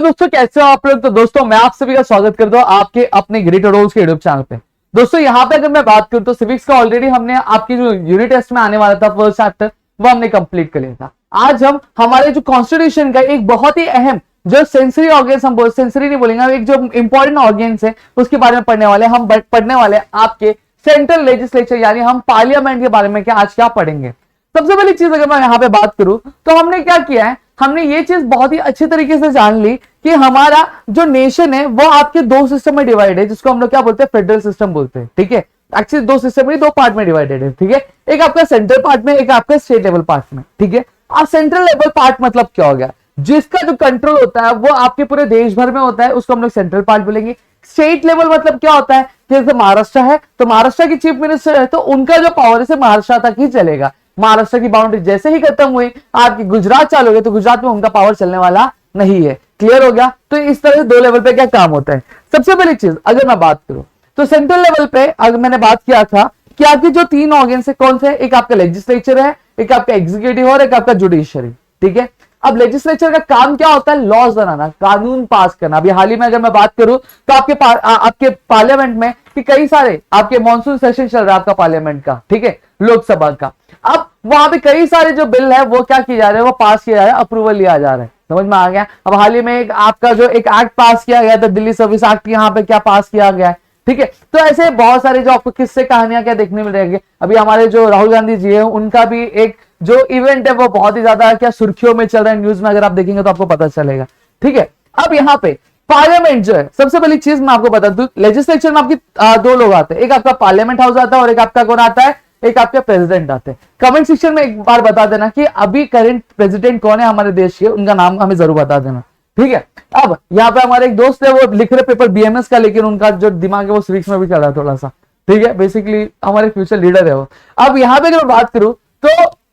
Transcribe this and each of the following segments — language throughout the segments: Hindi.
दोस्तों, कैसे हो आप लोग। तो दोस्तों मैं आप सभी का स्वागत करता हूं आपके अपने ग्रेट रोल्स के यूट्यूब चैनल पे। दोस्तों यहाँ पे अगर मैं बात करूं तो सिविक्स का ऑलरेडी हमने आपकी जो यूनिट टेस्ट में आने वाला था फर्स्ट चैप्टर, वो हमने कंप्लीट कर लिया था। आज हम हमारे जो कॉन्स्टिट्यूशन का एक बहुत ही अहम जो सेंसरी ऑर्गेन्स, हम सेंसरी नहीं बोलेंगे, एक जो इंपॉर्टेंट ऑर्गेन्स है उसके बारे में पढ़ने वाले। हम पढ़ने वाले आपके सेंट्रल लेजिस्लेचर यानी हम पार्लियामेंट के बारे में आज क्या पढ़ेंगे। सबसे पहली चीज अगर मैं यहाँ पे बात करूं तो हमने क्या किया है, हमने ये चीज बहुत ही अच्छी तरीके से जान ली कि हमारा जो नेशन है वो आपके दो सिस्टम में डिवाइड है, जिसको हम लोग क्या बोलते हैं, फेडरल सिस्टम बोलते हैं। ठीक है, एक्चुअली दो सिस्टम में, दो पार्ट में डिवाइडेड है। ठीक है, एक आपका सेंट्रल पार्ट में, एक आपका स्टेट लेवल पार्ट में। ठीक है, अब सेंट्रल लेवल पार्ट मतलब क्या हो गया, जिसका जो कंट्रोल होता है वो आपके पूरे देश भर में होता है, उसको हम लोग सेंट्रल पार्ट बोलेंगे। स्टेट लेवल मतलब क्या होता है, जैसे महाराष्ट्र है तो महाराष्ट्र की चीफ मिनिस्टर है तो उनका जो पावर है महाराष्ट्र तक ही चलेगा। महाराष्ट्र की बाउंड्री जैसे ही खत्म हुई आपकी गुजरात चालू हो गई तो गुजरात में उनका पावर चलने वाला नहीं है। क्लियर हो गया। तो इस तरह से दो लेवल पे क्या काम होता है। सबसे पहली चीज अगर मैं बात करूं तो सेंट्रल लेवल पे अगर मैंने बात किया था कि आपके जो तीन ऑर्गन है कौन से, एक आपका लेजिस्लेचर है, एक आपका एग्जीक्यूटिव और एक आपका जुडिशरी। ठीक है, अब लेजिस्लेचर का काम क्या होता है, लॉज बनाना, कानून पास करना। अभी हाल ही में अगर मैं बात करूं तो आपके पार्लियामेंट में कि कई सारे आपके मॉनसून सेशन चल रहा है आपका पार्लियामेंट का, ठीक है, लोकसभा का। अब वहां पे कई सारे जो बिल है वो क्या किए जा रहे हैं, वो पास किया जा रहा है, अप्रूवल लिया जा रहा है। समझ में आ गया। अब हाल ही में एक आपका जो एक एक्ट पास किया गया था, दिल्ली सर्विस एक्ट, यहाँ पे क्या पास किया गया है। ठीक है, तो ऐसे बहुत सारे जो आपको किस्से कहानियां क्या देखने मिल रही है। अभी हमारे जो राहुल गांधी जी है उनका भी एक जो इवेंट है वो बहुत ही ज्यादा क्या सुर्खियों में चल रहा है, न्यूज में अगर आप देखेंगे तो आपको पता चलेगा। ठीक है, अब यहाँ पे पार्लियामेंट जो है, सबसे पहली चीज मैं आपको बता दूं, लेजिस्लेचर में आपकी दो लोग आते हैं, एक आपका पार्लियामेंट हाउस आता है और एक आपका कौन आता है, एक आपके प्रेसिडेंट आते हैं। कमेंट सेक्शन में एक बार बता देना कि अभी करंट प्रेसिडेंट कौन है हमारे देश के, उनका नाम हमें जरूर बता देना। ठीक है, अब यहाँ पे हमारे एक दोस्त है वो लिख रहे पेपर बीएमएस का, लेकिन उनका जो दिमाग है वो सिविक्स में भी चल रहा है थोड़ा सा। ठीक है, बेसिकली हमारे फ्यूचर लीडर है वो। अब यहाँ पे अगर बात करूं तो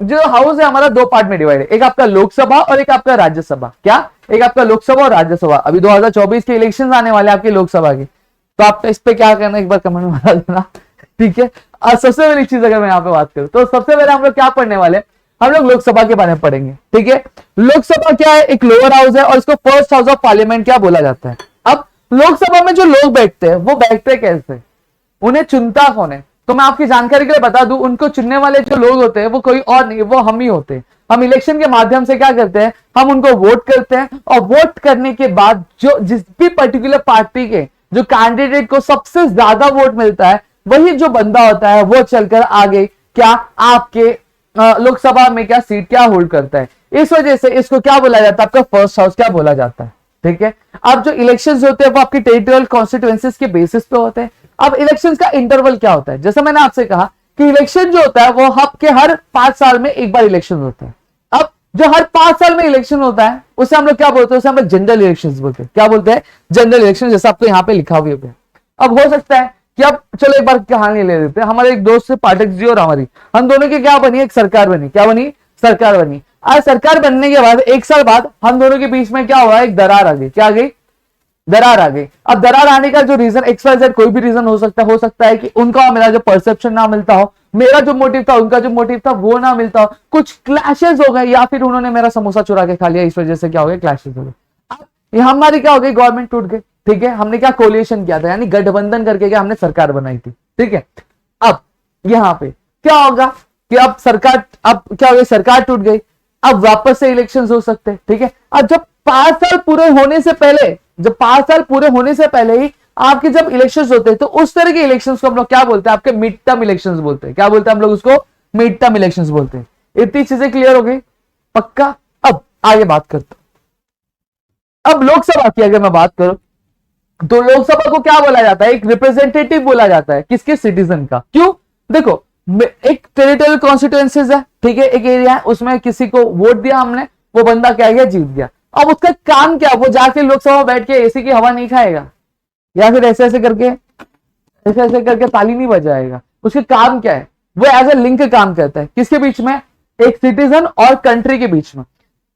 जो हाउस है हमारा दो पार्ट में डिवाइड है, एक आपका लोकसभा और एक आपका राज्यसभा। क्या, एक आपका लोकसभा और राज्यसभा। अभी 2024 के इलेक्शन आने वाले आपके लोकसभा के, तो आप इस पे क्या करना एक बार कमेंट में बता देना। ठीक है, सबसे पहली चीज अगर मैं यहाँ पे बात करूं तो सबसे पहले हम लोग क्या पढ़ने वाले, हम लोग लोकसभा के बारे में पढ़ेंगे। ठीक है, लोकसभा क्या है, एक लोअर हाउस है और इसको फर्स्ट हाउस ऑफ पार्लियामेंट क्या बोला जाता है। अब लोकसभा में जो लोग बैठते हैं वो बैठते कैसे, उन्हें चुनता कौन है, तो मैं आपकी जानकारी के लिए बता दूं, उनको चुनने वाले जो लोग होते हैं वो कोई और नहीं, वो हम ही होते हैं। हम इलेक्शन के माध्यम से क्या करते हैं, हम उनको वोट करते हैं और वोट करने के बाद जो जिस भी पर्टिकुलर पार्टी के जो कैंडिडेट को सबसे ज्यादा वोट मिलता है वही जो बंदा होता है वो चलकर आगे क्या आपके लोकसभा में क्या सीट क्या होल्ड करता है। इस वजह से इसको क्या बोला जाता है, आपका फर्स्ट हाउस क्या बोला जाता है। ठीक है, अब जो इलेक्शंस होते हैं वो आपकी टेरिटोरियल कॉन्स्टिट्यूएंसीज के बेसिस पे होते हैं। अब इलेक्शंस का इंटरवल क्या होता है, जैसे मैंने आपसे कहा कि इलेक्शन जो होता है वो हर 5 साल में एक बार इलेक्शन होता है। अब जो हर 5 साल में इलेक्शन होता है उसे हम लोग क्या बोलते हैं, उसे हम लोग जनरल इलेक्शंस बोलते हैं। क्या बोलते हैं, जनरल इलेक्शन, जैसा आपको यहाँ पे लिखा हुआ है। अब हो सकता है कि अब चलो एक बार कहानी ले लेते हैं। हमारे एक दोस्त से पाठक जी और हमारी, हम दोनों की क्या बनी, एक सरकार बनी। क्या बनी, सरकार बनी। आज सरकार बनने के बाद 1 साल बाद हम दोनों के बीच में क्या हुआ, एक दरार आ गई। क्या आ गई, दरार आ गई। अब दरार आने का जो रीजन XYZ कोई भी रीजन हो सकता है कि उनका और मेरा जो परसेप्शन ना मिलता हो, मेरा जो मोटिव था उनका जो मोटिव था वो ना मिलता हो, कुछ क्लैशेस हो गए या फिर उन्होंने मेरा समोसा चुरा के खा लिया, इस वजह से क्या हो गया, क्लैशेस हो गए। अब हमारी क्या हो गई, गवर्नमेंट टूट गई। ठीक है, हमने क्या कोलिएशन किया था, यानी गठबंधन करके क्या हमने सरकार बनाई थी। ठीक है, अब यहाँ पे क्या होगा कि अब सरकार, अब क्या हो गई, सरकार टूट गई, अब वापस से इलेक्शंस हो सकते हैं। ठीक है, अब जब 5 साल पूरे होने से पहले, जब 5 साल पूरे होने से पहले ही आपके जब इलेक्शंस होते हैं तो उस तरह के इलेक्शंस को हम लोग क्या बोलते हैं, आपके मिड टर्म इलेक्शंस बोलते हैं। क्या बोलते हैं हम लोग उसको, मिड टर्म इलेक्शंस बोलते हैं। इतनी चीजें क्लियर हो गई, पक्का। अब आगे बात करता हूं। अब लोकसभा की अगर मैं बात करूं तो लोकसभा को क्या बोला जाता है, एक रिप्रेजेंटेटिव बोला जाता है, किसके, सिटीजन का। क्यों, देखो एक टेरिटोरियल कॉन्स्टिट्यूएंसीज है, ठीक है, एक एरिया है, उसमें किसी को वोट दिया हमने, वो बंदा क्या गया, जीत गया। अब उसका काम क्या, वो जाके लोकसभा बैठ के एसी की हवा नहीं खाएगा या फिर ऐसे ऐसे करके ताली नहीं बजाएगा। उसके काम क्या है, वो एज ए लिंक काम करता है, किसके बीच में, एक सिटीजन और कंट्री के बीच में।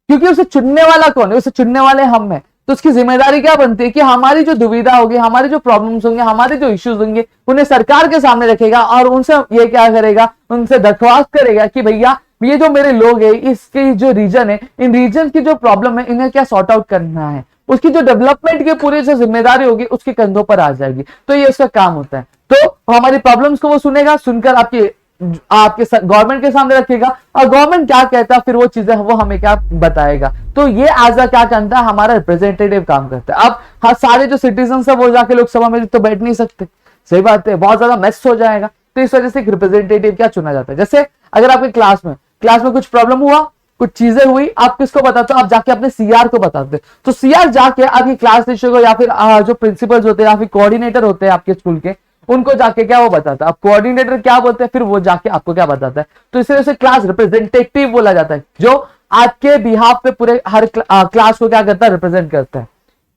क्योंकि उसे चुनने वाला कौन है, उसे चुनने वाले हम हैं, तो उसकी जिम्मेदारी क्या बनती है कि हमारी जो दुविधा होगी, हमारे जो प्रॉब्लम्स होंगे, हमारे जो इश्यूज होंगे, उन्हें सरकार के सामने रखेगा और उनसे ये क्या करेगा, उनसे दरख्वास्त करेगा कि भैया ये जो मेरे लोग हैं, इसके जो रीजन है, इन रीजन की जो प्रॉब्लम है इन्हें क्या सॉर्ट आउट करना है। उसकी जो डेवलपमेंट की पूरी जो जिम्मेदारी होगी उसके कंधों पर आ जाएगी। तो ये उसका काम होता है। तो हमारी प्रॉब्लम्स को वो सुनेगा, सुनकर आपके गवर्नमेंट के सामने रखेगा और गवर्नमेंट क्या कहता है फिर वो चीजें वो हमें क्या बताएगा। तो ये एज अ क्या करता है, हमारा रिप्रेजेंटेटिव काम करता है। अब हाँ, सारे जो सिटीजन है वो जाके लोकसभा में तो बैठ नहीं सकते, सही बात है, बहुत ज्यादा मेस हो जाएगा। तो इस वजह से एक रिप्रेजेंटेटिव क्या चुना जाता है। जैसे अगर आपके क्लास में कुछ प्रॉब्लम हुआ, कुछ चीजें हुई, आप किसको बताते हो, आप जाके अपने सीआर को बताते हो। तो सीआर जाके आपकी क्लास टीचर को या फिर जो प्रिंसिपल्स होते हैं या फिर कोऑर्डिनेटर होते हैं आपके स्कूल के, उनको जाके क्या वो बताता है। अब कोऑर्डिनेटर क्या बोलते हैं, फिर वो जाके आपको क्या बताता है। तो इस तरह से क्लास रिप्रेजेंटेटिव बोला जाता है, जो आपके बिहाफ पे पूरे हर क्लास को क्या करता है, रिप्रेजेंट करता है।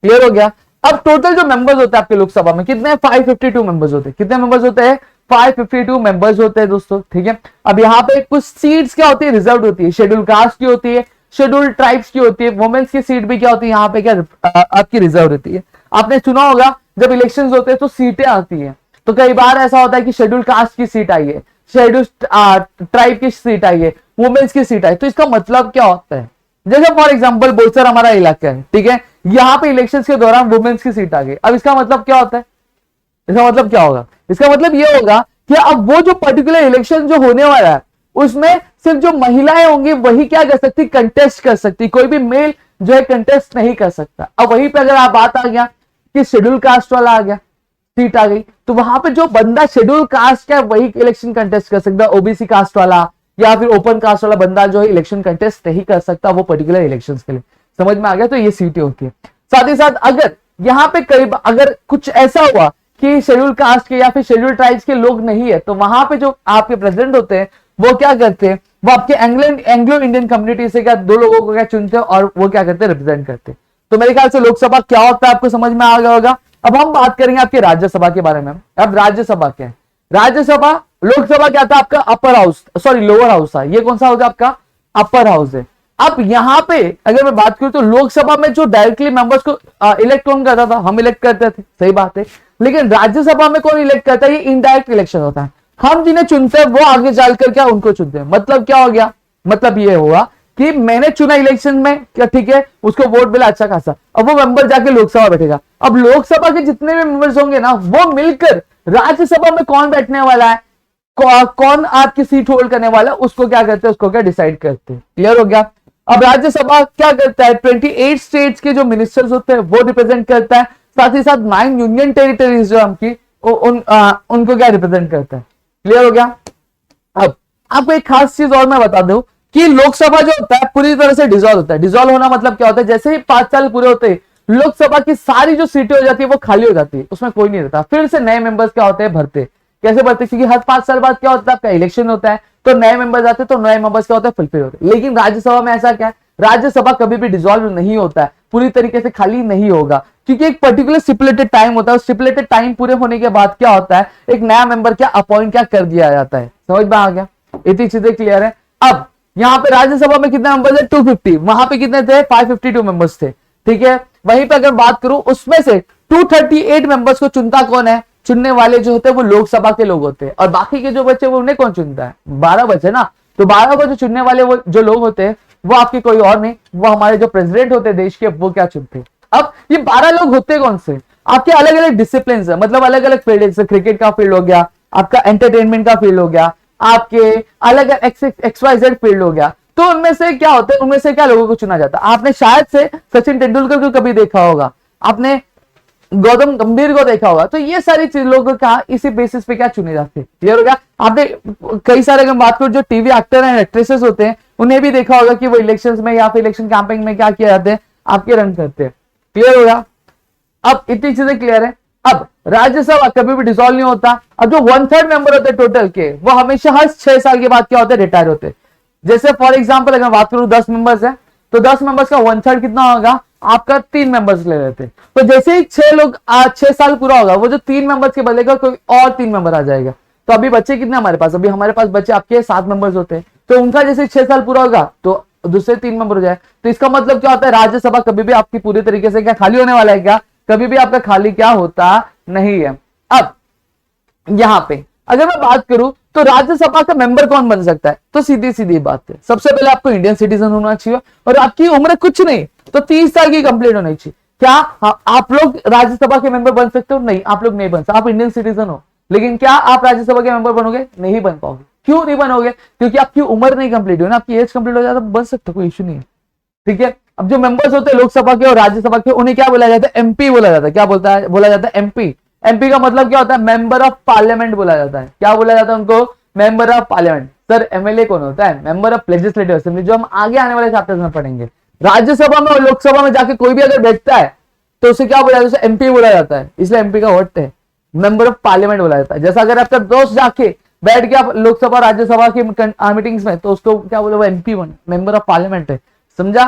क्लियर हो गया। अब टोटल जो मेंबर्स होते हैं आपके लोकसभा में कितने, 552 मेंबर्स होते हैं। कितने मेंबर्स होते हैं, 552 मेंबर्स होते हैं दोस्तों, ठीक है। अब यहाँ पे कुछ सीट्स क्या होती है, रिजर्व होती है, शेड्यूल कास्ट की होती है, शेड्यूल ट्राइब्स की होती है, वुमेन्स की सीट भी क्या होती है यहाँ पे क्या आपकी रिजर्व रहती है। आपने सुना होगा जब इलेक्शंस होते हैं तो सीटें आती है, तो कई बार ऐसा होता है कि शेड्यूल कास्ट की सीट आई है, शेड्यूल ट्राइब की सीट आई है, वुमेन्स की सीट आई। तो इसका मतलब क्या होता है, जैसे फॉर एग्जांपल बोलसर हमारा इलाका है, ठीक है, यहाँ पे इलेक्शंस के दौरान वुमेन्स की सीट आ गई। अब इसका मतलब क्या होता है, इसका मतलब क्या होगा, इसका मतलब ये होगा कि अब वो जो पर्टिकुलर इलेक्शन जो होने वाला है उसमें सिर्फ जो महिलाएं होंगी वही क्या कर सकती, कंटेस्ट कर सकती, कोई भी मेल जो है कंटेस्ट नहीं कर सकता। अब वहीं पे अगर आप बात आ गया कि शेड्यूल कास्ट वाला आ गया, सीट आ गई, तो वहां पे जो बंदा शेड्यूल कास्ट का वही इलेक्शन कंटेस्ट कर सकता है, ओबीसी कास्ट वाला या फिर ओपन कास्ट वाला बंदा जो है इलेक्शन कंटेस्ट नहीं कर सकता वो पर्टिकुलर इलेक्शंस के लिए। समझ में आ गया। तो ये सीटें होती है। साथ ही साथ अगर यहाँ पे करीब अगर कुछ ऐसा हुआ कि शेड्यूल कास्ट के या फिर शेड्यूल ट्राइब्स के लोग नहीं है, तो वहां पे जो आपके प्रेसिडेंट होते हैं वो क्या करते हैं, वो आपके एंग्लो इंडियन कम्युनिटी से क्या दो लोगों को क्या चुनते हैं और वो क्या करते हैं, रिप्रेजेंट करते हैं। तो मेरे ख्याल से लोकसभा क्या होता है आपको समझ में आ गया होगा। अब हम बात करेंगे आपके राज्यसभा के बारे में। अब राज्यसभा क्या है, राज्यसभा, लोकसभा क्या था आपका upper house, sorry lower house था, ये कौन सा हाउस है आपका, अपर हाउस है। अब यहां पे अगर मैं बात करूं तो लोकसभा में जो डायरेक्टली मेंबर्स को इलेक्ट कौन करता था, हम इलेक्ट करते थे, सही बात है। लेकिन राज्यसभा में कौन इलेक्ट करता है, ये इनडायरेक्ट इलेक्शन होता है, हम जिन्हें चुनते हैं वो आगे चलकर क्या उनको चुनते हैं। मतलब क्या हो गया, मतलब ये हुआ कि मैंने चुना इलेक्शन में क्या, ठीक है, उसको वोट मिला अच्छा खासा, अब वो मेंबर जाके लोकसभा बैठेगा। अब लोकसभा के जितने भी मेंबर्स होंगे ना वो मिलकर राज्यसभा में कौन बैठने वाला है, कौन आपकी सीट होल्ड करने वाला है, उसको क्या करते हैं, उसको क्या डिसाइड करते हैं। क्लियर हो गया। अब राज्यसभा क्या करता है, 28 स्टेट्स के जो मिनिस्टर्स होते हैं वो रिप्रेजेंट करता है, साथ ही साथ 9 यूनियन टेरिटरीज जो हमकी उनको क्या रिप्रेजेंट करता है। क्लियर हो गया। अब आपको एक खास चीज और मैं बता दूं कि लोकसभा जो होता है पूरी तरह से डिसॉल्व होता है। डिसॉल्व होना मतलब क्या होता है, जैसे ही 5 साल पूरे होते हैं लोकसभा की सारी जो सीटें हो जाती है वो खाली हो जाती है, उसमें कोई नहीं रहता, फिर से नए मेंबर्स क्या होते हैं, भरते। कैसे भरते, क्योंकि हर 5 साल बाद क्या होता है आपका इलेक्शन होता है, तो नए मेंबर्स आते हैं, तो नए मेंबर्स क्या होता है, फुलफिल होते हैं। लेकिन राज्यसभा में ऐसा क्या है, राज्यसभा कभी भी डिसॉल्व नहीं होता है, पूरी तरीके से खाली नहीं होगा, क्योंकि एक पर्टिकुलर स्टिपुलेटेड टाइम होता है। स्टिपुलेटेड टाइम पूरे होने के बाद क्या होता है, एक नया मेंबर क्या अपॉइंट क्या कर दिया जाता है। समझ में आ गया, इतनी चीजें क्लियर है। अब यहाँ पे राज्यसभा में कितने मेंबर्स है, 250, वहां पे कितने थे, 552 मेंबर्स थे, ठीक है। वहीं पे अगर बात करूं उसमें से 238 मेंबर्स को चुनता कौन है, चुनने वाले जो होते हैं वो लोकसभा के लोग होते हैं, और बाकी के जो बच्चे वो उन्हें कौन चुनता है, 12 बच्चे ना, तो 12 को जो चुनने वाले वो जो लोग होते हैं वो आपके कोई और नहीं, वो हमारे जो प्रेसिडेंट होते हैं देश के, वो क्या चुनते हैं। अब ये 12 लोग होते कौन से, आपके अलग अलग डिसिप्लिन है, मतलब अलग अलग फील्ड, जैसे क्रिकेट का फील्ड हो गया, आपका एंटरटेनमेंट का फील्ड हो गया, आपके अलग XYZ फील्ड हो गया। तो उनमें से क्या होता है, उनमें से क्या लोगों को चुना जाता है। आपने शायद से सचिन तेंदुलकर को कभी देखा होगा, आपने गौतम गंभीर को देखा होगा, तो ये सारी चीज लोग क्या इसी बेसिस पे क्या चुने जाते हैं। क्लियर हो गया। आपने कई सारे अगर बात करो जो टीवी एक्टर एंड एक्ट्रेसेस होते हैं उन्हें भी देखा होगा कि वो इलेक्शंस में या फिर इलेक्शन कैंपेन में क्या किया जाते हैं, आपके रन करते हैं। क्लियर हो गया। अब इतनी चीजें क्लियर है। अब राज्यसभा कभी भी डिसॉल्व नहीं होता। अब जो 1/3 मेंबर होते हैं टोटल के, वो हमेशा हर 6 साल के बाद क्या होते हैं, रिटायर होते हैं। जैसे फॉर एग्जाम्पल अगर बात करूं 10 मेंबर्स है, तो 10 मेंबर्स का 1/3 कितना होगा, आपका 3 मेंबर्स ले लेते हैं। तो जैसे ही 6 साल पूरा होगा, वो जो 3 मेंबर्स के बदलेगा कोई और 3 मेंबर आ जाएगा। तो अभी बच्चे कितने हमारे पास, अभी हमारे पास बच्चे आपके 7 मेंबर्स होते हैं, तो उनका जैसे 6 साल पूरा होगा तो दूसरे 3 मेंबर हो जाए। तो इसका मतलब क्या होता है, राज्यसभा कभी भी आपकी पूरी तरीके से क्या खाली होने वाला है, क्या कभी भी आपका खाली क्या होता नहीं है। अब यहां पे अगर मैं बात करूं तो राज्यसभा का मेंबर कौन बन सकता है, तो सीधी सीधी बात है, सबसे पहले आपको इंडियन सिटीजन होना चाहिए और आपकी उम्र कुछ नहीं तो 30 साल की कंप्लीट होनी चाहिए। क्या आप लोग राज्यसभा के मेंबर बन सकते हो? नहीं, आप लोग नहीं बन सकते। आप इंडियन सिटीजन हो, लेकिन क्या आप राज्यसभा के मेंबर बनोगे? नहीं बन पाओगे। क्यों नहीं बनोगे? क्योंकि आपकी उम्र नहीं कंप्लीट हुई ना। आपकी एज कंप्लीट हो जाए तो बन सकते हो, कोई इश्यू नहीं है। ठीक है। अब जो मेंबर्स होते हैं लोकसभा के और राज्यसभा के, उन्हें क्या बोला जाता है? एमपी बोला जाता है। क्या बोला जाता है? एमपी। एमपी का मतलब क्या होता है? मेंबर ऑफ पार्लियामेंट बोला जाता है। क्या बोला जाता है उनको? Member of parliament. Sir MLA कौन होता है? मेंबर ऑफ लेजिस्लेटिव असेंबली, जो हम आगे आने वाले चैप्टर्स में पढ़ेंगे। राज्यसभा में और लोकसभा में जाके कोई भी अगर बैठता है तो उसे क्या बोला जाता है? एमपी बोला जाता है। इसलिए एमपी का वर्ड है मेंबर ऑफ पार्लियामेंट बोला जाता है। जैसा अगर आपका दोस्त जाके बैठ गया लोकसभा राज्यसभा की मीटिंग्स में, तो उसको क्या बोले? वो एमपी मेंबर ऑफ पार्लियामेंट है। समझा?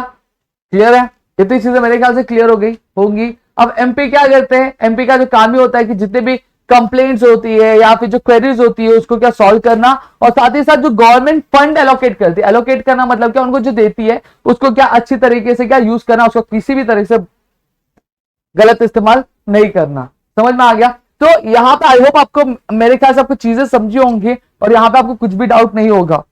क्लियर है? इतनी चीजें मेरे ख्याल से क्लियर हो गई होंगी। अब एमपी क्या करते हैं? एमपी का जो काम ही होता है कि जितने भी कंप्लेंट्स होती है या फिर जो क्वेरीज होती है उसको क्या सॉल्व करना, और साथ ही साथ जो गवर्नमेंट फंड एलोकेट करती है, एलोकेट करना मतलब क्या? उनको जो देती है उसको क्या अच्छी तरीके से क्या यूज करना, उसको किसी भी तरह से गलत इस्तेमाल नहीं करना। समझ में आ गया? तो यहां पे आई होप आपको, मेरे ख्याल से आपको चीजें समझी होंगी और यहां पे आपको कुछ भी डाउट नहीं होगा।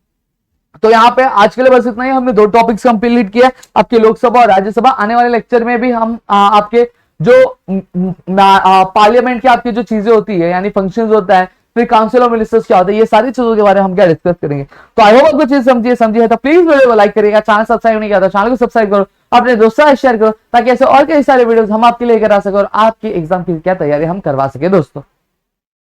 तो यहाँ पे आज के लिए बस इतना ही। हमने 2 टॉपिक्स कंप्लीट किया, आपके लोकसभा और राज्यसभा। आने वाले लेक्चर में भी हम आपके जो पार्लियामेंट की आपकी जो चीजें होती है, यानी फंक्शंस होता है, फिर काउंसिल ऑफ मिनिस्टर्स क्या होता है, ये सारी चीजों के बारे में हम क्या डिस्कस करेंगे। तो आई होप आपको चीज समझी है तो प्लीज वीडियो को लाइक करिएगा। चैनल सब्सक्राइब नहीं किया तो चैनल को सब्सक्राइब करो, अपने दोस्तों से शेयर करो, ताकि ऐसे और कई सारे वीडियोस हम आपके लिए करा सके और आपकी एग्जाम की क्या तैयारी हम करवा सके दोस्तों।